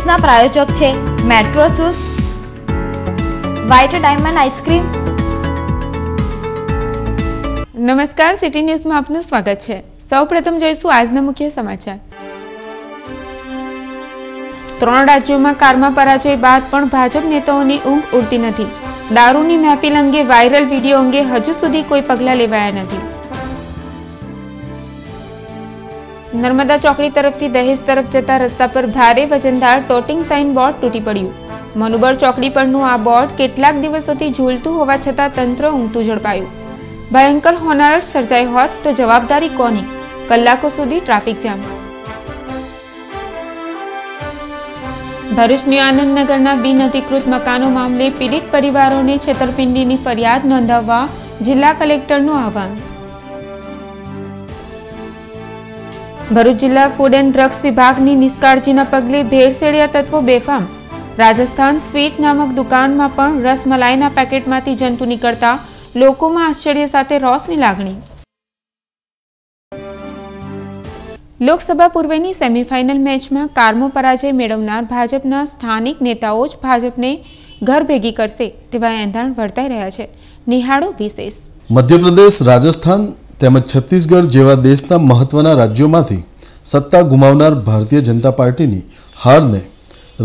ન્યૂઝના પ્રાયોજક છે metro shoes, white diamond ice cream. નમસ્કાર, city ન્યૂઝમાં આપનું સ્વાગત છે। સૌપ્રથમ જોઈશું આજના મુખ્ય સમાચાર। 3 રાજ્યોમાં કારમાં પરાજય બાદ પણ ભાજપ નેતાઓની ઊંઘ ઉડતી નથી। દારૂની મહેફિલ અંગે વાયરલ વિડીયો અંગે હજુ સુધી કોઈ પગલાં લેવાયા નથી। નર્મદા ચોકડી તરફથી દહેજ તરફ જતા રસ્તા પર ભારે વજનદાર ટોટિંગ સાઇન બોર્ડ તૂટી પડ્યું। મનુબર ચોકડી પરનું આ બોર્ડ કેટલાક દિવસોથી ઝૂલતું હોવા છતાં તંત્ર ઊંઘતું ઝડપાયું। ભયંકર હોનારત સર્જાઈ હોત તો જવાબદારી કોની? કલાકો સુધી ટ્રાફિક જામ। ભરૂચની આનંદનગરના બિનઅધિકૃત મકાનો મામલે પીડિત પરિવારોને છેતરપિંડીની ફરિયાદ નોંધાવવા જિલ્લા કલેક્ટરનું આહવાન। ભરૂચ જિલ્લા ફૂડ એન્ડ ડ્રગ્સ વિભાગની નિષ્કાળજીના પગલે ભેળસેળિયા તત્વો બેફામ। રાજસ્થાન સ્વીટ નામક દુકાનમાં પણ રસમલાઈના પેકેટમાંથી જંતુ નીકળતા લોકોમાં આશ્ચર્ય સાથે રોષની લાગણી। લોકસભા પૂર્વેની સેમીફાઇનલ મેચમાં કારમો પરાજય મેળવનાર ભાજપના સ્થાનિક નેતાઓ જ ભાજપને ઘર ભેગી કરશે તેવા એંધાણ વર્તાઈ રહ્યા છે। નિહાળો વિશેષ। મધ્યપ્રદેશ, રાજસ્થાન તેમજ છત્તીસગઢ જેવા દેશના મહત્વના રાજ્યોમાંથી સત્તા ગુમાવનાર ભારતીય જનતા પાર્ટીની હારને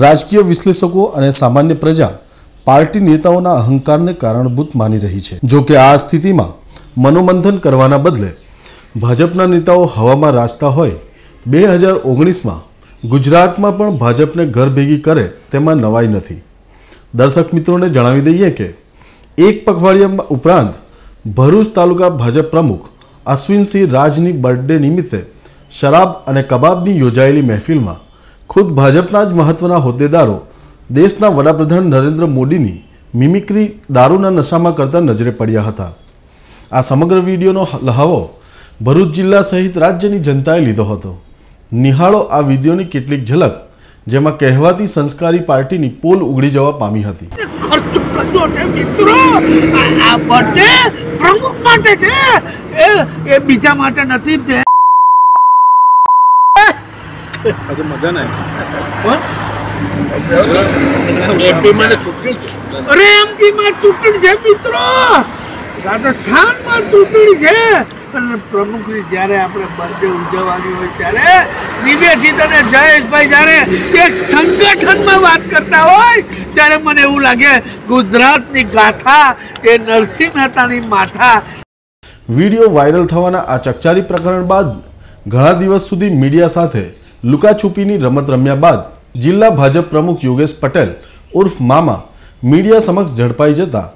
રાજકીય વિશ્લેષકો અને સામાન્ય પ્રજા પાર્ટી નેતાઓના અહંકારને કારણભૂત માની રહી છે। જો કે આ સ્થિતિમાં મનોમંથન કરવાના બદલે ભાજપના નેતાઓ હવામાં રાચતા હોય 2019માં ગુજરાતમાં પણ ભાજપને ઘર ભેગી કરે તેમાં નવાઈ નથી। દર્શક મિત્રોને જણાવી દઈએ કે એક પખવાડિયા ઉપરાંત ભરૂચ તાલુકા ભાજપ પ્રમુખ અશ્વિનસિંહ રાજની બર્થડે નિમિત્તે શરાબ અને કબાબની યોજાયેલી મહેફિલમાં ખુદ ભાજપના જ મહત્વના હોદ્દેદારો દેશના વડાપ્રધાન નરેન્દ્ર મોદીની મિમિક્રી દારૂના નશામાં કરતા નજરે પડ્યા હતા। આ સમગ્ર વિડીયોનો લહાવો ભરૂચ જિલ્લા સહિત રાજ્યની જનતાએ લીધો હતો। નિહાળો આ વિડીયોની કેટલીક ઝલક, જેમાં કહેવાતી સંસ્કારી પાર્ટીની પોલ ઉગડી જવા પામી હતી। બીજા માટે નથી। અરે એમપીમાં ચૂંટણી છે મિત્રો, રાજસ્થાનમાં ચૂંટણી છે અને પ્રમુખની જ્યારે આપણે બર્થડે ઉજવવાની હોય ત્યારે નિવેદિત અને જયેશભાઈ જ્યારે એક સંગઠનમાં વાત કરતા હોય ત્યારે મને એવું લાગે ગુજરાતની ગાથા એ નરસિંહ મહેતાની માથા। વિડીયો વાયરલ થવાના આ ચકચારી પ્રકરણ બાદ ઘણા દિવસ સુધી મીડિયા સાથે લુકાછુપીની રમત રમ્યા બાદ જિલ્લા ભાજપ પ્રમુખ યોગેશ પટેલ ઉર્ફ મામા મીડિયા સમક્ષ ઝડપાઈ જતા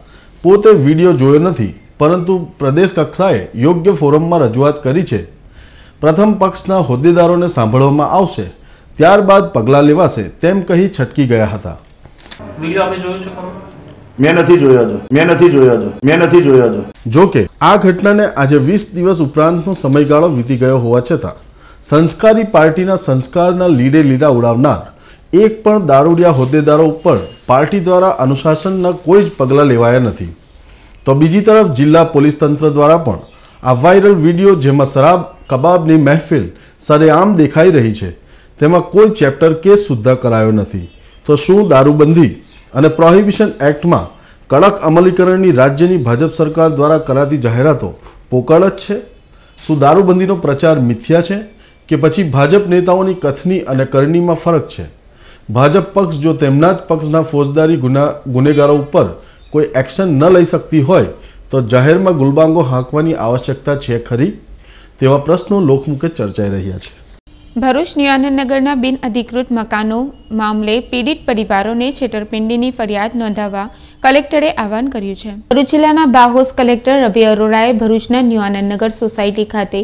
પોતે વિડીયો જોયો નથી, પરંતુ પ્રદેશ કક્ષાએ યોગ્ય ફોરમમાં રજૂઆત કરી છે। પ્રથમ પક્ષના હોદ્દેદારોને સાંભળવામાં આવશે, ત્યારબાદ પગલાં લેવાશે તેમ કહી છટકી ગયા હતા। વિડીયો આપણે જોયો છે ખરો? મેં નથી જોયો। જો કે આ ઘટનાને આજે 20 દિવસ ઉપરાંતનો સમયગાળો વીતી ગયો હોવા છતાં સંસ્કારી પાર્ટીના સંસ્કારના લીડે લીડા ઉડાવનાર એક પણ દારૂડિયા હોદ્દેદારો ઉપર પાર્ટી દ્વારા અનુશાસનના કોઈ જ પગલાં લેવાયા નથી। તો બીજી તરફ જિલ્લા પોલીસ તંત્ર દ્વારા પણ આ વાયરલ વિડીયો, જેમાં શરાબ કબાબની મહેફિલ સરેઆમ દેખાઈ રહી છે, તેમાં કોઈ ચેપ્ટર કેસ સુદ્ધા કરાયો નથી। તો શું દારૂબંધી અને પ્રોહિબિશન એક્ટમાં કડક અમલીકરણની રાજ્યની ભાજપ સરકાર દ્વારા કરાતી જાહેરાતો પોકળ જ છે? શું દારૂબંધીનો પ્રચાર મિથ્યા છે કે પછી ભાજપ નેતાઓની કથની અને કરણીમાં ફરક છે? ભાજપ પક્ષ જો તેમના જ પક્ષના ફોજદારી ગુનેગારો ઉપર કોઈ એક્શન ન લઈ શકતી હોય તો જાહેરમાં ગુલબાંગો હાંકવાની આવશ્યકતા છે ખરી? તેવા પ્રશ્નો લોકમુખે ચર્ચાઈ રહ્યા છે। ભરૂચની આનંદનગરના બિનઅધિકૃત મકાનો મામલે પીડિત પરિવારોને છેતરપિંડીની ફરિયાદ નોંધાવવા કલેક્ટરે આહવાન કર્યું છે। ભરૂચ જિલ્લાના બાહોશ કલેક્ટર રવિ અરોરાએ ભરૂચના ન્યૂ આનંદનગર સોસાયટી ખાતે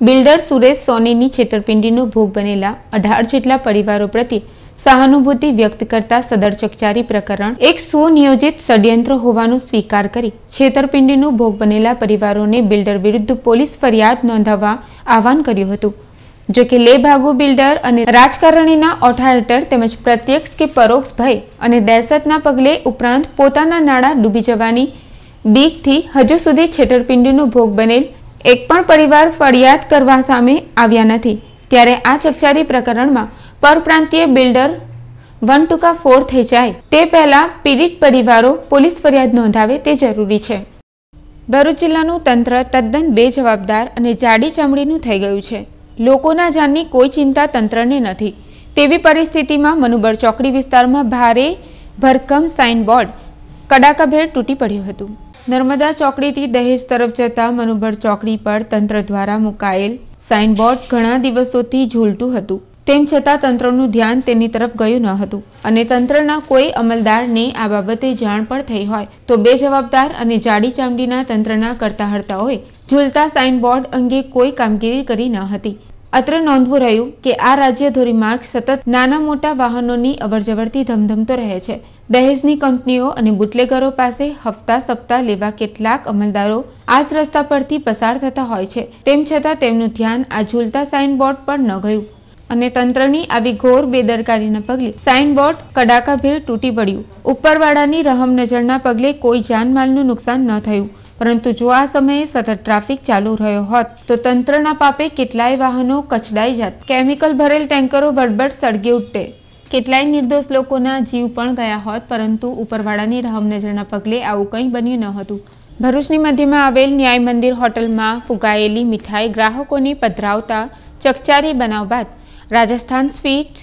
બિલ્ડર સુરેશ સોનીની છેતરપિંડીનો ભોગ બનેલા 18 જેટલા પરિવારો પ્રત્યે સહાનુભૂતિ વ્યક્ત કરતા સદર ચકચારી પ્રકરણ એક સુનિયોજિત ષડયંત્ર હોવાનું સ્વીકાર કરી છેતરપિંડીનો ભોગ બનેલા પરિવારોને બિલ્ડર વિરુદ્ધ પોલીસ ફરિયાદ નોંધાવવા આહવાન કર્યું હતું। જો કે લેભાગુ બિલ્ડર અને રાજકારણીના ઓઠા હેઠળ તેમજ પ્રત્યક્ષ કે પરોક્ષ ભય અને દહેશતના પગલે ઉપરાંત પોતાના નાણાં ડૂબી જવાની બીકથી હજુ સુધી છેતરપિંડીનો ભોગ બનેલ એક પણ પરિવાર ફરિયાદ કરવા સામે આવ્યા નથી। ત્યારે આ ચકચારી પ્રકરણમાં પરપ્રાંતીય બિલ્ડર 1-4 થઈ જાય તે પહેલા પીડિત પરિવારો પોલીસ ફરિયાદ નોંધાવે તે જરૂરી છે. ભરૂચ જિલ્લાનું તંત્ર તદ્દન બેજવાબદાર અને જાડી ચામડીનું થઈ ગયું છે. લોકોના જાનની કોઈ ચિંતા તંત્રને નથી. તેવી પરિસ્થિતિમાં મનુબર ચોકડી વિસ્તારમાં ભારે ભરકમ સાઇનબોર્ડ કડાકાભેર તૂટી પડ્યું હતું. નર્મદા ચોકડીથી દહેજ તરફ જતા મનુબર ચોકડી પર તંત્ર દ્વારા મુકાયેલ સાઇનબોર્ડ ઘણા દિવસોથી ઝૂલતું હતું. તેમ છતાં તંત્રનું ધ્યાન તેની તરફ ગયું ન હતું અને તંત્રના કોઈ અમલદારને આ બાબતે જાણ પણ થઈ હોય તો બેજવાબદાર અને જાડી ચામડીના તંત્રના કરતા હર્તાઓએ ઝૂલતા સાઇનબોર્ડ અંગે કોઈ કામગીરી કરી ન હતી. અત્રે નોંધવું રહ્યું કે આ રાજ્ય ધોરીમાર્ગ સતત નાના મોટા વાહનોની અવરજવરથી ધમધમતો રહે છે. દહેજની કંપનીઓ અને બુટલેગરો પાસે હપ્તા સપ્તા લેવા કેટલાક અમલદારો આ જ રસ્તા પરથી પસાર થતા હોય છે. તેમ છતાં તેમનું ધ્યાન આ ઝૂલતા સાઇનબોર્ડ પર ન ગયું અને તંત્રની આવી ઘોર બેદરકારીના પગલે સાઇનબોર્ડ કડાકાભેર તૂટી પડ્યું. ઉપરવાળાની રહમ નજરના પગલે કોઈ જાનમાલનું નુકસાન ન થયું, પરંતુ જો આ સમયે સતત ટ્રાફિક ચાલુ રહ્યો હોત તો તંત્રના પાપે કેટલાય વાહનો કચડાઈ જાત. કેમિકલ ભરેલ ટેન્કરો બળબડ સળગી ઉઠતે. કેટલાય નિર્દોષ લોકોના જીવ પણ ગયા હોત, પરંતુ ઉપરવાળાની રહમ નજરના પગલે આવું કંઈ બન્યું ન હતું. ભરૂચની મધ્યમાં આવેલ ન્યાય મંદિર હોટલમાં ફુગાયેલી મીઠાઈ ગ્રાહકોને પધરાવતા ચકચારી બનાવ બાદ રાજસ્થાન સ્વીટ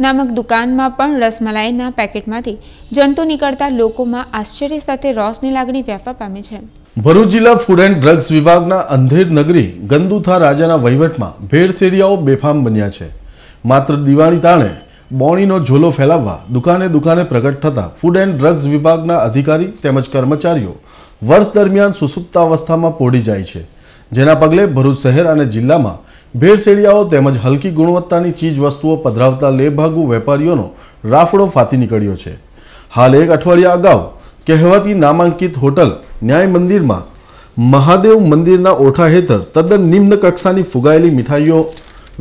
નામક દુકાનમાં પણ રસમલાઈના પેકેટમાંથી જંતુ નીકળતા લોકોમાં આશ્ચર્ય સાથે રોષની લાગણી વ્યાપવા પામી છે. ભરૂચ જિલ્લા ફૂડ એન્ડ ડ્રગ્સ વિભાગના અંધેર નગરી ગંદુથા રાજાના વહીવટમાં ભેળસેડિયાઓ બેફામ બન્યા છે. માત્ર દિવાળી તાણે બોણીનો ઝોલો ફેલાવવા દુકાને દુકાને પ્રગટ થતા ફૂડ એન્ડ ડ્રગ્સ વિભાગના અધિકારી તેમજ કર્મચારીઓ વર્ષ દરમિયાન સુસુપ્તાવસ્થામાં પોડી જાય છે. જેના પગલે ભરૂચ શહેર અને જિલ્લામાં ભેળસેડિયાઓ તેમજ હલકી ગુણવત્તાની ચીજ વસ્તુઓ પધરાવતા લેભાગુ વેપારીઓનો રાફડો ફાટી નીકળ્યો છે. હાલ એક અઠવાડિયા અગાઉ કહેવાતી નામાંકિત હોટલ ન્યાય મંદિરમાં મહાદેવ મંદિરના ઓઠા હેઠળ તદ્દન નિમ્ન કક્ષાની ફુગાયેલી મીઠાઈઓ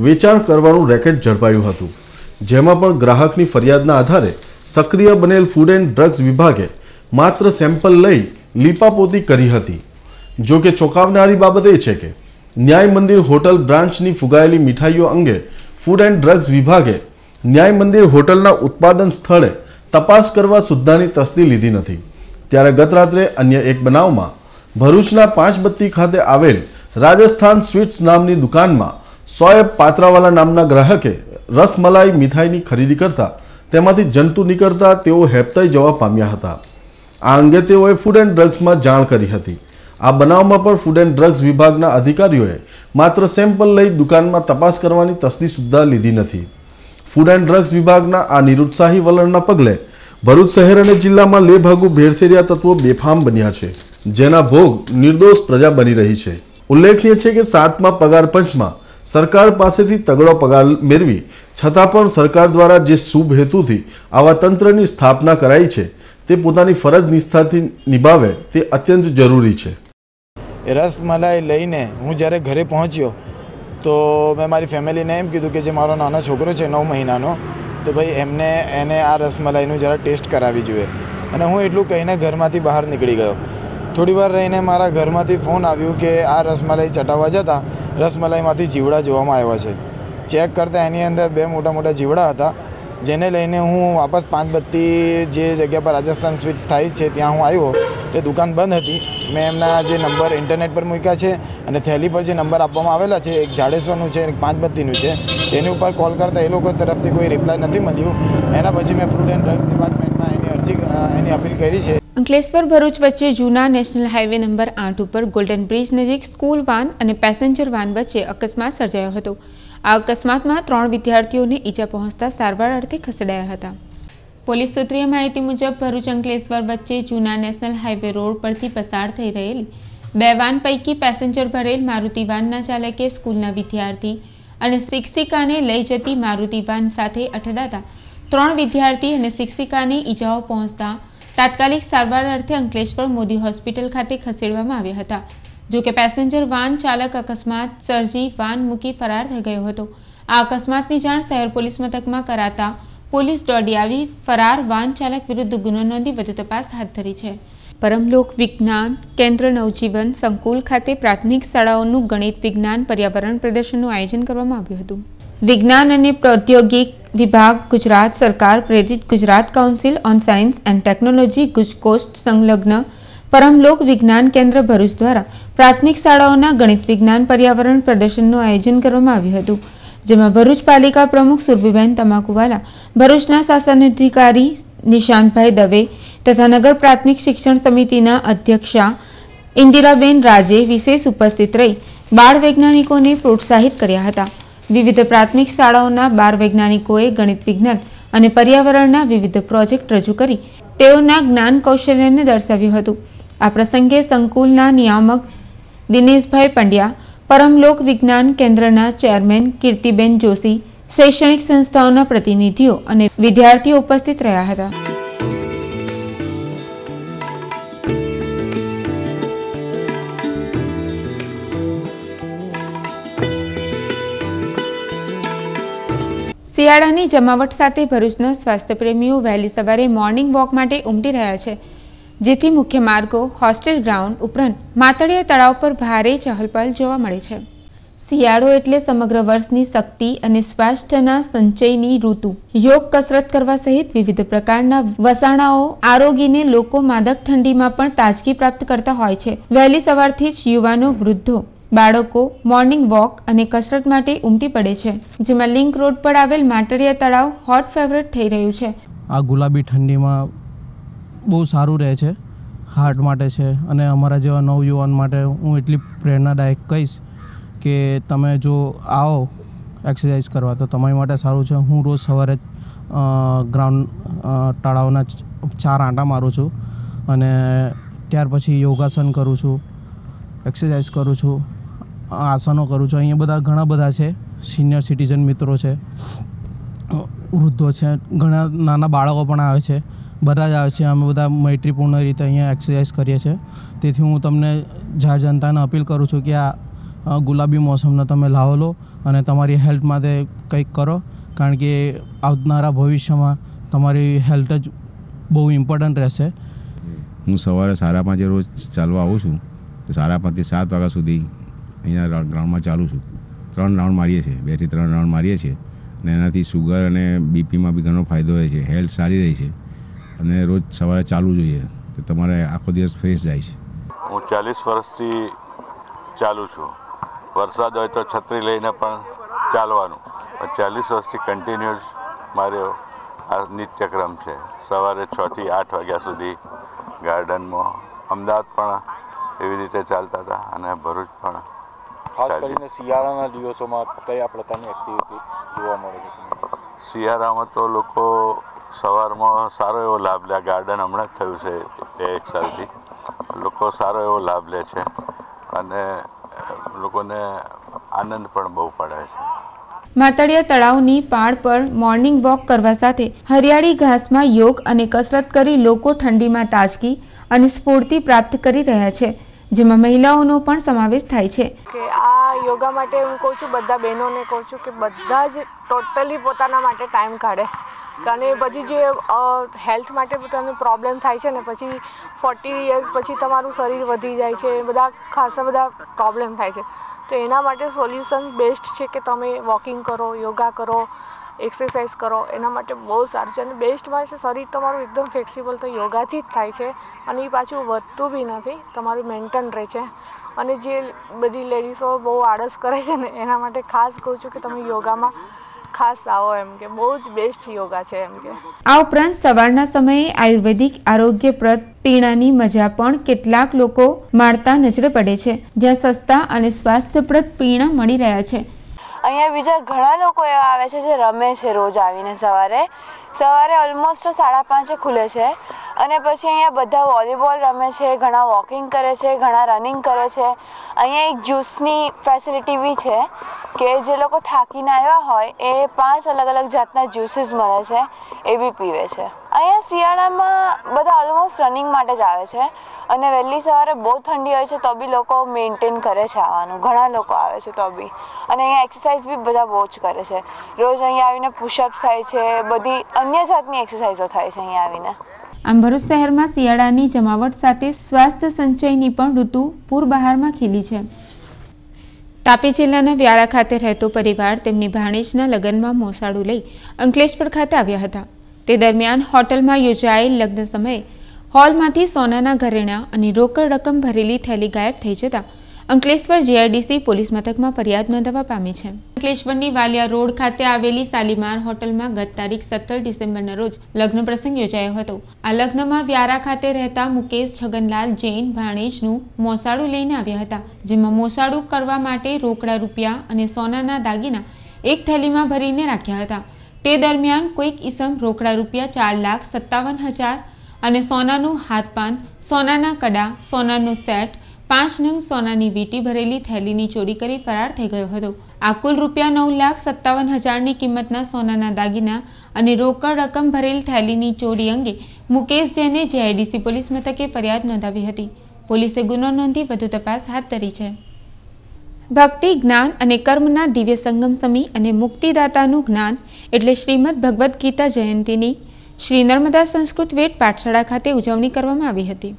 વેચાણ કરવાનું રેકેટ ઝડપાયું હતું. જેમાં પણ ગ્રાહકની ફરિયાદના આધારે સક્રિય બનેલ ફૂડ એન્ડ ડ્રગ્સ વિભાગે માત્ર સેમ્પલ લઈ લીપાપોતી કરી હતી. જો કે ચોંકાવનારી બાબત એ છે કે ન્યાય મંદિર હોટલ બ્રાન્ચની ફુગાયેલી મીઠાઈઓ અંગે ફૂડ એન્ડ ડ્રગ્સ વિભાગે ન્યાય મંદિર હોટલના ઉત્પાદન સ્થળે તપાસ કરવા સુદ્ધાની તસ્દી લીધી નથી. ત્યારે ગત રાત્રે અન્ય એક બનાવમાં ભરૂચના પાંચબત્તી ખાતે આવેલ રાજસ્થાન સ્વીટ્સ નામની દુકાનમાં સોએબ પાત્રાવાલા નામના ગ્રાહકે રસમલાઈ મીઠાઈની ખરીદી કરતા તેમાંથી જંતુ નીકળતા તેઓ હેબતાઈ જવા પામ્યા હતા. આ અંગે તેઓએ ફૂડ એન્ડ ડ્રગ્સમાં જાણ કરી હતી. આ બનાવમાં પણ ફૂડ એન્ડ ડ્રગ્સ વિભાગના અધિકારીઓએ માત્ર સેમ્પલ લઈ દુકાનમાં તપાસ કરવાની તસ્દી સુદ્ધા લીધી નથી. ફૂડ એન્ડ ડ્રગ્સ વિભાગના આ નિરુત્સાહી વલણના પગલે ભરૂચ શહેર અને જિલ્લામાં લેભાગુ ભેળસેડિયા તત્વો બેફામ બન્યા છે, જેના ભોગ નિર્દોષ પ્રજા બની રહી છે. ઉલ્લેખનીય છે કે 7મા પગાર પંચમાં સરકાર પાસેથી તગડો પગાર મેળવી છતાં પણ સરકાર દ્વારા જે શુભ હેતુથી આવા તંત્રની સ્થાપના કરાઈ છે તે પોતાની ફરજ નિષ્ઠાથી નિભાવે તે અત્યંત જરૂરી છે. રસમલાઈ લઈને હું જ્યારે ઘરે પહોંચ્યો તો મેં મારી ફેમિલીને એમ કીધું કે જે મારો નાનો છોકરો છે 9 મહિનાનો, તો ભાઈ એને આ રસમલાઈનું જરા ટેસ્ટ કરાવી જોઈએ. અને હું એટલું કહીને ઘરમાંથી બહાર નીકળી ગયો. થોડી વાર રહીને મારા ઘરમાંથી ફોન આવ્યું કે આ રસમલાઈ ચટાવવા જતાં રસમલાઈમાંથી જીવડા જોવામાં આવ્યા છે. ચેક કરતાં એની અંદર 2 મોટા મોટા જીવડા હતા, જેને લઈને હું વાપસ પાંચબત્તી જે જગ્યા પર રાજસ્થાન સ્વીટ્સ થાય છે ત્યાં હું આવ્યો. તે દુકાન બંધ હતી. મેં એમના જે નંબર ઇન્ટરનેટ પર મૂક્યા છે અને થેલી પર જે નંબર આપવામાં આવેલા છે, એક જાડેશ્વરનું છે એક પાંચબત્તીનું છે, તેની ઉપર કોલ કરતાં એ લોકો તરફથી કોઈ રિપ્લાય નથી મળ્યું. એના પછી મેં ફૂડ એન્ડ ડ્રગ્સ ડિપાર્ટમેન્ટમાં એની અપીલ કરી છે. અંકલેશ્વર ભરૂચ વચ્ચે જૂના નેશનલ હાઈવે નંબર 8 ઉપર ગોલ્ડન બ્રિજ નજીક સ્કૂલ વાન અને પેસેન્જર વાન વચ્ચે અકસ્માત સર્જાયો હતો. આ અકસ્માતમાં 3 વિદ્યાર્થીઓને ઈજા પહોંચતા સારવાર અર્થે ખસેડાયા હતા. પોલીસ સૂત્રીય માહિતી મુજબ ભરૂચ અંકલેશ્વર વચ્ચે જૂના નેશનલ હાઈવે રોડ પરથી પસાર થઈ રહેલી 2 વાન પૈકી પેસેન્જર ભરેલ મારુતિ વાનના ચાલકે સ્કૂલના વિદ્યાર્થી અને શિક્ષિકાને લઈ જતી મારુતિ વાન સાથે અથડાતા 3 વિદ્યાર્થી અને શિક્ષિકાને ઈજાઓ પહોંચતા તાત્કાલિક સારવાર અર્થે અંકલેશ્વર મોદી હોસ્પિટલ ખાતે ખસેડવામાં આવ્યા હતા. જો કે પેસેન્જર વાન ચાલક અકસ્માત સર્જી વાન મૂકી ફરાર થઈ ગયો હતો. આ અકસ્માતની જાણ શહેર પોલીસ મથકમાં કરાતા પોલીસ દોડી આવી ફરાર વાન ચાલક વિરુદ્ધ ગુનો નોંધી વધુ તપાસ હાથ ધરી છે. પરમલોક વિજ્ઞાન કેન્દ્ર નવજીવન સંકુલ ખાતે પ્રાથમિક શાળાઓનું ગણિત વિજ્ઞાન પર્યાવરણ પ્રદર્શનનું આયોજન કરવામાં આવ્યું હતું. વિજ્ઞાન અને પ્રૌદ્યોગિક વિભાગ, ગુજરાત સરકાર પ્રેરિત Gujarat council on science and technology ગુજકોસ્ટ સંલગ્ન પરમલોક વિજ્ઞાન કેન્દ્ર ભરૂચ દ્વારા પ્રાથમિક શાળાઓના ગણિત વિજ્ઞાન પર્યાવરણ પ્રદર્શનનું આયોજન કરવામાં આવ્યું હતું, જેમાં ભરૂચ પાલિકા પ્રમુખ સુરભીબેન તમાકુવાલા, ભરૂચના શાસનાધિકારી નિશાંતભાઈ દવે તથા નગર પ્રાથમિક શિક્ષણ સમિતિના અધ્યક્ષા ઇન્દિરાબેન રાજે વિશેષ ઉપસ્થિત રહી બાળ વૈજ્ઞાનિકોને પ્રોત્સાહિત કર્યા હતા. વિવિધ પ્રાથમિક શાળાઓના 12 વૈજ્ઞાનિકોએ ગણિત વિજ્ઞાન અને પર્યાવરણના વિવિધ પ્રોજેક્ટ રજૂ કરી તેઓના જ્ઞાન કૌશલ્યને દર્શાવ્યું હતું. આ પ્રસંગે સંકુલના નિયામક દિનેશભાઈ પંડ્યા, પરમલોક વિજ્ઞાન કેન્દ્રના ચેરમેન કીર્તિબેન જોશી, શૈક્ષણિક સંસ્થાઓના પ્રતિનિધિઓ અને વિદ્યાર્થીઓ ઉપસ્થિત રહ્યા હતા. શિયાળાની જમાવટ સાથે ભરૂચના સ્વાસ્થ્ય પ્રેમીઓ વહેલી સવારે મોર્નિંગ વોક માટે ઉમટી રહ્યા છે, જેથી મુખ્ય માર્ગો, હોસ્ટેલ ગ્રાઉન્ડ ઉપરાંત માતળિયા તળાવ પર ભારે ચહલપહલ જોવા મળે છે. શિયાળો એટલે સમગ્ર વર્ષની શક્તિ અને સ્વાસ્થ્યના સંચયની ઋતુ. યોગ, કસરત કરવા સહિત વિવિધ પ્રકારના વસાણાઓ આરોગીને લોકો માદક ઠંડીમાં પણ તાજગી પ્રાપ્ત કરતા હોય છે. વહેલી સવારથી જ યુવાનો, વૃદ્ધો, બાળકો મોર્નિંગ વોક અને કસરત માટે ઉમટી પડે છે, જેમાં લિંક રોડ પર આવેલ માતળિયા તળાવ હોટ ફેવરેટ થઈ રહ્યું છે. આ ગુલાબી ઠંડીમાં બહુ સારું રહે છે, હાર્ટ માટે છે અને અમારા જેવા નવયુવાન માટે હું એટલી પ્રેરણાદાયક કહીશ કે તમે જો આવો એક્સરસાઇઝ કરવા તો તમારી માટે સારું છે. હું રોજ સવારે ગ્રાઉન્ડ તળાવના 4 આંટા મારું છું અને ત્યાર પછી યોગાસન કરું છું, એક્સરસાઇઝ કરું છું, આસનો કરું છું. અહીંયા બધા ઘણા બધા છે, સિનિયર સિટીઝન મિત્રો છે, વૃદ્ધો છે, ઘણા નાના બાળકો પણ આવે છે, બધા જ આવે છે. અમે બધા મૈત્રીપૂર્ણ રીતે અહીંયા એક્સરસાઇઝ કરીએ છીએ. તેથી હું તમને જાહેર જનતાને અપીલ કરું છું કે આ ગુલાબી મોસમનો તમે લાવો લો અને તમારી હેલ્થ માટે કંઈક કરો, કારણ કે આવનારા ભવિષ્યમાં તમારી હેલ્થ જ બહુ ઇમ્પોર્ટન્ટ રહેશે. હું સવારે 5:30 રોજ ચાલવા આવું છું, તો 5:30 થી 7 વાગ્યા સુધી અહીંયા ગ્રાઉન્ડમાં ચાલું છું. 3 રાઉન્ડ મારીએ છીએ, 2 થી 3 રાઉન્ડ મારીએ છીએ અને એનાથી શુગર અને બીપીમાં બી ઘણો ફાયદો રહે છે, હેલ્થ સારી રહી છે અને રોજ સવારે ચાલવું જોઈએ તો તમારે આખો દિવસ ફ્રેશ જાય છે. હું 40 વર્ષથી ચાલું છું. વરસાદ હોય તો છત્રી લઈને પણ ચાલવાનું, પણ 40 વર્ષથી કન્ટિન્યુઅસ મારો આ નિત્યક્રમ છે. સવારે 6 થી 8 વાગ્યા સુધી ગાર્ડનમાં. અમદાવાદ પણ એવી રીતે ચાલતા હતા અને ભરૂચ પણ. ખાસ કરીને શિયાળાના દિવસોમાં કયા પ્રકારની એક્ટિવિટી જોવા મળે છે? શિયાળામાં તો લોકો સવારમાં સારો એવો લાભ લે. ગાર્ડન હમણાં જ થયું છે 1 સાલથી, લોકો સારો એવો લાભ લે છે અને લોકોને આનંદ પણ બહુ પડે છે. માતળિયા તળાવની પાળ પર મોર્નિંગ વોક કરવા સાથે હરિયાળી ઘાસમાં યોગ અને કસરત કરી લોકો ઠંડીમાં તાજગી અને સ્ફૂર્તિ પ્રાપ્ત કરી રહ્યા છે, જેમાં મહિલાઓનો પણ સમાવેશ થાય છે. કે આ યોગા માટે હું કહું છું, બધા બહેનોને કહું છું કે બધા જ ટોટલી પોતાના માટે ટાઈમ કાઢે, અને પછી જે હેલ્થ માટે તમને પ્રોબ્લેમ થાય છે ને, પછી 40 યર્સ પછી તમારું શરીર વધી જાય છે, બધા ખાસા બધા પ્રોબ્લેમ થાય છે. તો એના માટે સોલ્યુશન બેસ્ટ છે કે તમે વોકિંગ કરો, યોગા કરો, એક્સરસાઇઝ કરો. એના માટે બહુ સારું છે અને બેસ્ટમાં છે શરીર તમારું એકદમ ફ્લેક્સિબલ તો યોગાથી જ થાય છે અને એ પાછું વધતું બી નથી, તમારું મેન્ટેન રહે છે. અને જે બધી લેડીઝો બહુ આળસ કરે છે ને, એના માટે ખાસ કહું છું કે તમે યોગામાં ખાસ આવો, એમ કે બહુ જ બેસ્ટ યોગા છે એમ કે. આ ઉપરાંત સવારના સમયે આયુર્વેદિક આરોગ્યપ્રદ પીણાની મજા પણ કેટલાક લોકો માણતા નજરે પડે છે, જ્યાં સસ્તા અને સ્વાસ્થ્યપ્રદ પીણા મળી રહ્યા છે. અહીંયા બીજા ઘણા લોકો એવા આવે છે જે રમે છે રોજ આવીને સવારે ઓલમોસ્ટ 5:30 ખુલે છે અને પછી અહીંયા બધા વોલીબોલ રમે છે, ઘણા વોકિંગ કરે છે, ઘણા રનિંગ કરે છે. અહીંયા એક જ્યુસની ફેસિલિટી બી છે કે જે લોકો થાકીને આવ્યા હોય એ 5 અલગ અલગ જાતના જ્યુસીસ મળે છે, એ બી પીવે છે. અહીંયા શિયાળામાં બધા ઓલમોસ્ટ રનિંગ માટે જ આવે છે અને વહેલી સવારે બહુ ઠંડી હોય છે તો બી લોકો મેન્ટેન કરે છે આવવાનું, ઘણા લોકો આવે છે તો બી. અને અહીંયા એક્સરસાઇઝ બી બધા બહુ જ કરે છે. રોજ અહીંયા આવીને પુશઅપ્સ થાય છે, બધી અન્ય જાતની એક્સરસાઇઝો થાય છે અહીંયા આવીને. આમ ભરૂચ શહેરમાં શિયાળાની જમાવટ સાથે સ્વાસ્થ્ય સંચયની પણ ઋતુ પૂર બહારમાં ખીલી છે. તાપી જિલ્લાના વ્યારા ખાતે રહેતો પરિવાર તેમની ભાણેજના લગ્નમાં મોસાળું લઈ અંકલેશ્વર ખાતે આવ્યા હતા. તે દરમિયાન હોટલમાં યોજાયેલ લગ્ન સમયે હોલમાંથી સોનાના ઘરેણાં અને રોકડ રકમ ભરેલી થેલી ગાયબ થઈ જતા અંકલેશ્વર જીઆઈડીસી પોલીસ મથકમાં ફરિયાદ નોંધવા પામી છે. અંકલેશ્વરની વાલિયા રોડ ખાતે આવેલી શાલીમાર હોટલમાં ગત તારીખ 17 ડિસેમ્બરના રોજ લગ્ન પ્રસંગ યોજાયો હતો. આ લગ્નમાં વ્યારા ખાતે રહેતા મુકેશ છગનલાલ જૈન ભાણેજનું મોસાળું લઈને આવ્યા હતા, જેમાં મોસાળું કરવા માટે રોકડા રૂપિયા અને સોનાના દાગીના એક થેલીમાં ભરીને રાખ્યા હતા. તે દરમિયાન કોઈક ઈસમ રોકડા રૂપિયા 4,57,000 અને સોનાનું હાથપાન, સોનાના કડા, સોનાનો સેટ, 5 નંગ સોનાની વીંટી ભરેલી થેલીની ચોરી કરી ફરાર થઈ ગયો હતો. આ કુલ રૂપિયા 9,57,000ની કિંમતના સોનાના દાગીના અને રોકડ રકમ ભરેલ થેલીની ચોરી અંગે મુકેશ જૈને જીઆઈડીસી પોલીસ મથકે ફરિયાદ નોંધાવી હતી. પોલીસે ગુનો નોંધી વધુ તપાસ હાથ ધરી છે. ભક્તિ, જ્ઞાન અને કર્મના દિવ્ય સંગમ સમી અને મુક્તિદાતાનું જ્ઞાન એટલે શ્રીમદ ભગવદ્ ગીતા જયંતીની શ્રી નર્મદા સંસ્કૃત વેદ પાઠશાળા ખાતે ઉજવણી કરવામાં આવી હતી.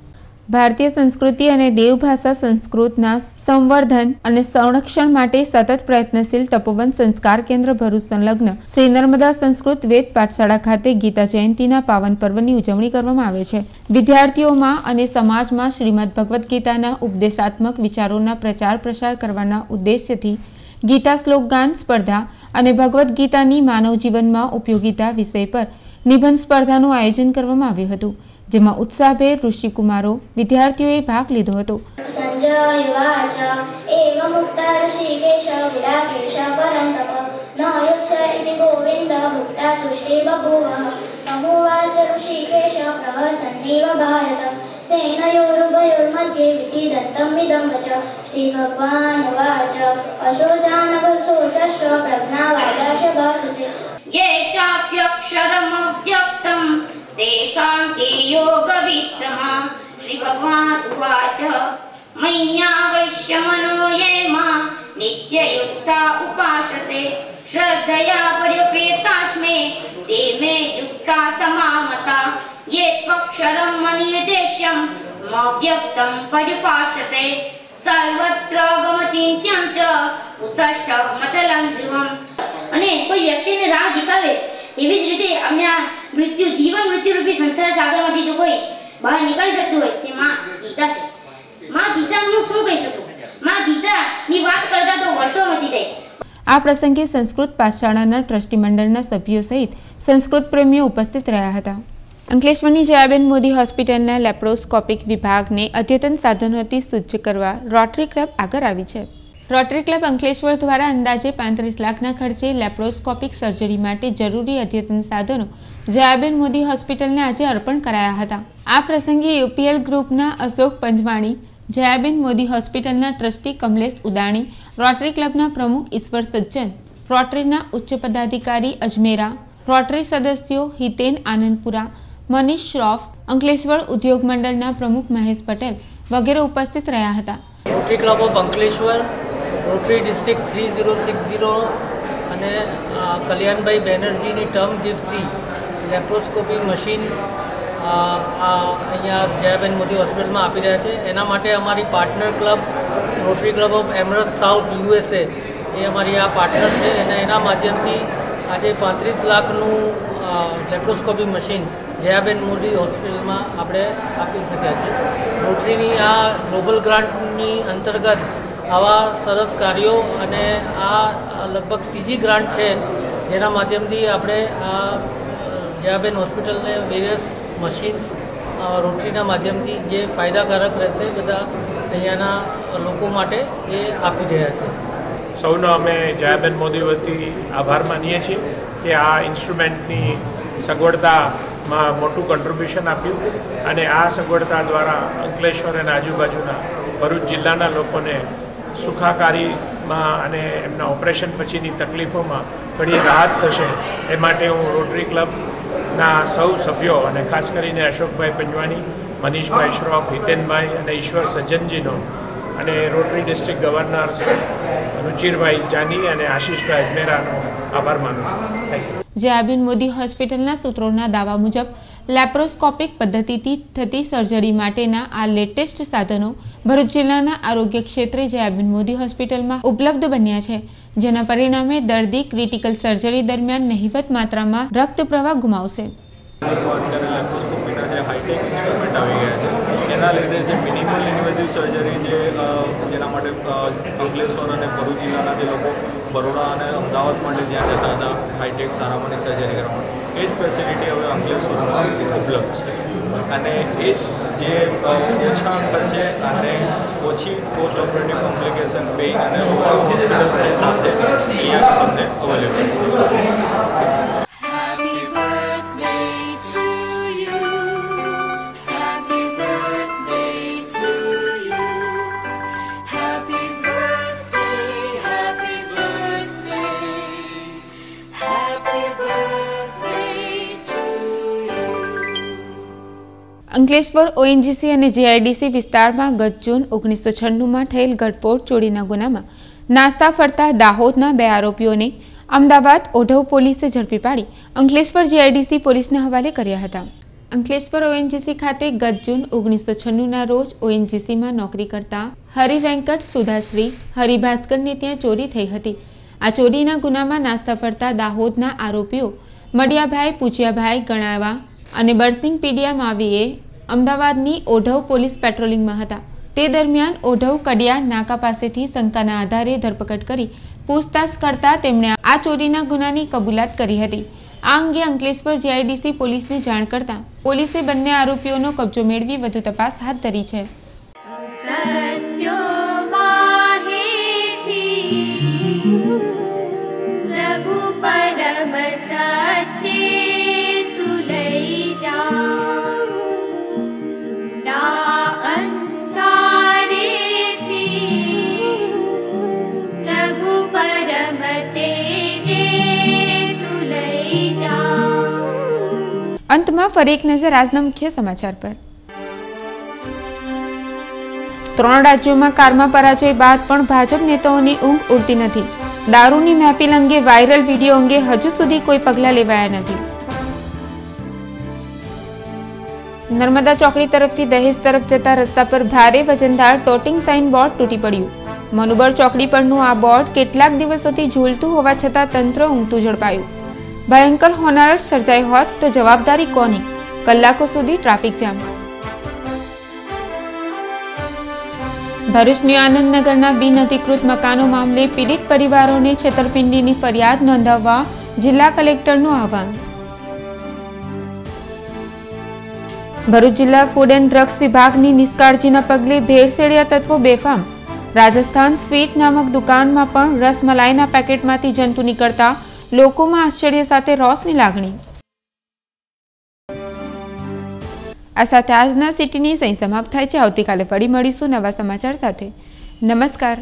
ભારતીય સંસ્કૃતિ અને દેવભાષા સંસ્કૃતના સંવર્ધન અને સંરક્ષણ માટે સતત પ્રયત્નશીલ તપોવન સંસ્કાર કેન્દ્ર ભરૂચ સંલગ્ન શ્રી નર્મદા સંસ્કૃત વેદ પાઠશાળા ખાતે ગીતા જયંતીના પાવન પર્વની ઉજવણી કરવામાં આવે છે. વિદ્યાર્થીઓમાં અને સમાજમાં શ્રીમદ ભગવદ્ ગીતાના ઉપદેશાત્મક વિચારોના પ્રચાર પ્રસાર કરવાના ઉદ્દેશ્યથી ગીતા શ્લોકગાન સ્પર્ધા અને ભગવદ્ ગીતાની માનવ જીવનમાં ઉપયોગિતા વિષય પર નિબંધ સ્પર્ધાનું આયોજન કરવામાં આવ્યું હતું, જેમાં ઉત્સાહભેર ઋષિકુમારો વિદ્યાર્થીઓએ ભાગ લીધો હતો. સંજય વાચ એવ મુક્ત ઋષિકેશ વિરાકેશ પરંતપ ન યુત્સ ઇતિ ગોવિંદ મુક્તા તુષ્ટે બભૂવ બહુવાચ ઋષિકેશ પ્રહસન્નેવ ભારત સેનયોરુભયોર્મધ્યે વિસીદન્તમ વિદં વચ શ્રી ભગવાન વાચ અશોચાનવસોચશ્ચ પ્રજ્ઞાવાદાશ ભાસતે યે ચાપ્યક્ષરમવ્યક્તમ तेषान्ते योगवित्तमः श्री भगवान उवाच मय्यावश्य मनो ये मा नित्ययुक्ता उपासते श्रद्धया पर्यपेतास्मे ते मे युक्ता तमामता ये त्वक्षरं मनिर्देश्यं मव्यक्तं परिपासते सर्वत्र गमचिन्त्यं च उतश्च मचलं ध्रुवम् અને કોઈ વ્યક્તિને રાહ દેખાવે તેવી જ રીતે અમને મૃત્યુ જીવન મૃત્યુ રૂપી સંસાર સાગરમાંથી જો કોઈ બહાર નીકળી શકતું હોય તે માં ગીતા છે. માં ગીતાનું શું કહી શકું? માં ગીતાની વાત કરતા તો વર્ષો વીતી જાય. આ પ્રસંગે સંસ્કૃત પાઠશાળાના ટ્રસ્ટી મંડળના સભ્યો સહિત સંસ્કૃત પ્રેમીઓ ઉપસ્થિત રહ્યા હતા. અંકલેશ્વરની જયાબેન મોદી હોસ્પિટલના લેપ્રોસ્કોપિક વિભાગને અદ્યતન સાધનોથી સજ્જ કરવા રોટરી ક્લબ આગળ આવી છે. રોટરી ક્લબ અંકલેશ્વર દ્વારા અંદાજે 35 લાખના ખર્ચે લેપ્રોસ્કોપિક સર્જરી માટે જરૂરી અદ્યતન સાધનો જયાબેન મોદી હોસ્પિટલને આજે અર્પણ કરાયા હતા. આ પ્રસંગે યુપીએલ ગ્રુપના અશોક પંજવાણી, જયાબેન મોદી હોસ્પિટલના ટ્રસ્ટી કમલેશ ઉદાણી, રોટરી ક્લબના પ્રમુખ ઈશ્વર સજ્જન, રોટરીના ઉચ્ચ પદાધિકારી અજમેરા, રોટરી સદસ્યો હિતેન આનંદપુરા, મનીષ શ્રોફ, અંકલેશ્વર ઉદ્યોગ મંડળના પ્રમુખ મહેશ પટેલ વગેરે ઉપસ્થિત રહ્યા હતા. Rotary Club of Ankleshwar, rotary district 3060 અને કલ્યાણભાઈ બેનર્જીની ટર્મ ગિફ્ટથી લેપ્રોસ્કોપી મશીન અહીંયા જયાબેન મોદી હોસ્પિટલમાં આપી રહ્યા છે. એના માટે અમારી partner club Rotary Club of Amherst South USA એ અમારી આ પાર્ટનર છે અને એના માધ્યમથી આજે 35 લાખનું લેપ્રોસ્કોપી મશીન જયાબેન મોદી હોસ્પિટલમાં આપણે આપી શક્યા છે. રોટરીની આ ગ્લોબલ ગ્રાન્ટની અંતર્ગત આવા સરસ કાર્યો અને આ લગભગ ત્રીજી ગ્રાન્ટ છે જેના માધ્યમથી આપણે આ જયાબેન હોસ્પિટલને વેરિયસ મશીન્સ રોટરીના માધ્યમથી જે ફાયદાકારક રહેશે બધા અહીંયાના લોકો માટે એ આપી રહ્યા છે. સૌનો અમે જયાબેન મોદી વતી આભાર માનીએ છીએ કે આ ઇન્સ્ટ્રુમેન્ટની સગવડતામાં મોટું કન્ટ્રીબ્યુશન આપ્યું અને આ સગવડતા દ્વારા અંકલેશ્વર અને આજુબાજુના ભરૂચ જિલ્લાના લોકોને સુખાકારીમાં અને એમના ઓપરેશન પછીની તકલીફોમાં ઘણી રાહત થશે એ માટે હું રોટરી ક્લબના સૌ સભ્યો અને ખાસ કરીને અશોકભાઈ પંજવાણી, મનીષભાઈ શ્રોફ, હિતેનભાઈ અને ઈશ્વર સજ્જનજીનો અને રોટરી ડિસ્ટ્રિક્ટ ગવર્નર રુચિરભાઈ જાની અને આશીષભાઈ અજમેરાનો આભાર માનું છું. જયાબેન મોદી હોસ્પિટલના સૂત્રોના દાવા મુજબ લેપ્રોસ્કોપિક પદ્ધતિથી થતી સર્જરી માટેના આ લેટેસ્ટ સાધનો ભરૂચ જિલ્લાના આરોગ્ય ક્ષેત્રે જયાબેન મોદી હોસ્પિટલમાં ઉપલબ્ધ બન્યા છે, જેના પરિણામે દર્દી ક્રિટિકલ સર્જરી દરમિયાન નહિવત માત્રામાં રક્ત પ્રવાહ ગુમાવશે. અત્યારે લેપ્રોસ્કોપીના જે હાઈટેક ઇન્સ્ટ્રુમેન્ટ આવી ગયા છે એના લીધે જે મિનિમલ ઇન્વેઝિવ સર્જરી જેના માટે અંકલેશ્વર અને ભરૂચ જિલ્લાના જે લોકો બરોડા અને અમદાવાદ માટે જ્યાં જતા હતા હાઈટેક સારામાંની સર્જરી કરવા માટે એ જ ફેસિલિટી હવે અંકલેશ્વરમાં ઉપલબ્ધ છે અને એ જે ઓછા ખર્ચે અને ઓછી પોસ્ટ ઓપરેટિવ કોમ્પ્લિકેશન પેઇન અને ઓછું હોસ્પિટલ સ્ટે સાથે અહીંયા તમને અવેલેબલ છે. અંકલેશ્વર ઓએનજીસી અને જીઆઈડીસી વિસ્તારમાં ગત જૂન 1996માં થયેલ ઘરફોડ ચોરીના ગુનામાં નાસ્તા ફરતા દાહોદના 2 આરોપીઓને અમદાવાદ ઓઢવ પોલીસે ઝડપી પાડી અંકલેશ્વર જીઆઈડીસી પોલીસને હવાલે કર્યા હતા. અંકલેશ્વર ઓએનજીસી ખાતે ગત જૂન 1996ના રોજ ઓએનજીસીમાં નોકરી કરતા હરિવેંકટ સુધાશ્રી હરિભાસ્કરને ત્યાં ચોરી થઈ હતી. આ ચોરીના ગુનામાં નાસ્તા ફરતા દાહોદના આરોપીઓ મડિયાભાઈ પૂજિયાભાઈ ગણાવા અને બરસિંગ પીડિયા માવીએ અમદાવાદની ઓઢવ પોલીસ પેટ્રોલિંગમાં હતા. તે દરમિયાન ઓઢવ કડિયા નાકા પાસેથી શંકાના આધારે ધરપકડ કરી પૂછતાછ કરતા તેમણે આ ચોરીના ગુનાની કબૂલાત કરી હતી. આ અંગે અંકલેશ્વર જીઆઈડીસી પોલીસને જાણ કરતા પોલીસે બંને આરોપીઓનો કબજો મેળવી વધુ તપાસ હાથ ધરી છે. અંતમાં ફરી એક નજર આજના મુખ્ય સમાચાર પર. 3 રાજ્યોમાં કારમાં પરાજય બાદ પણ ભાજપ નેતાઓની ઊંઘ ઉડતી નથી. દારૂની મહેફિલ અંગે વાયરલ વિડીયો અંગે હજુ સુધી કોઈ પગલાં લેવાયા નથી. નર્મદા ચોકડી તરફથી દહેજ તરફ જતા રસ્તા પર ભારે વજનદાર ટોટિંગ સાઇન બોર્ડ તૂટી પડ્યું. મનુબર ચોકડી પરનું આ બોર્ડ કેટલાક દિવસોથી ઝૂલતું હોવા છતાં તંત્ર ઊંઘતું ઝડપાયું. ભયંકર હોનારત સર્જાઈ હોત તો જવાબદારી કોની? કલાકો સુધી ટ્રાફિક જામ. ભરૂચની આનંદનગરના બિનઅધિકૃત મકાનો મામલે પીડિત પરિવારોને છેતરપિંડીની ફરિયાદ નોંધાવવા જિલ્લા કલેક્ટરનું આહવાન. ભરૂચ જિલ્લા ફૂડ એન્ડ ડ્રગ્સ વિભાગની નિષ્કાળજીના પગલે ભેળસેળિયા તત્વો બેફામ. રાજસ્થાન સ્વીટ નામક દુકાનમાં પણ રસમલાઈના પેકેટમાંથી જંતુ નીકળતા લોકોમાં આશ્ચર્ય સાથે રોષની લાગણી. આ સાથે આજના સિટીની સહી સમાપ્ત થાય છે. આવતીકાલે ફરી મળીશું નવા સમાચાર સાથે. નમસ્કાર.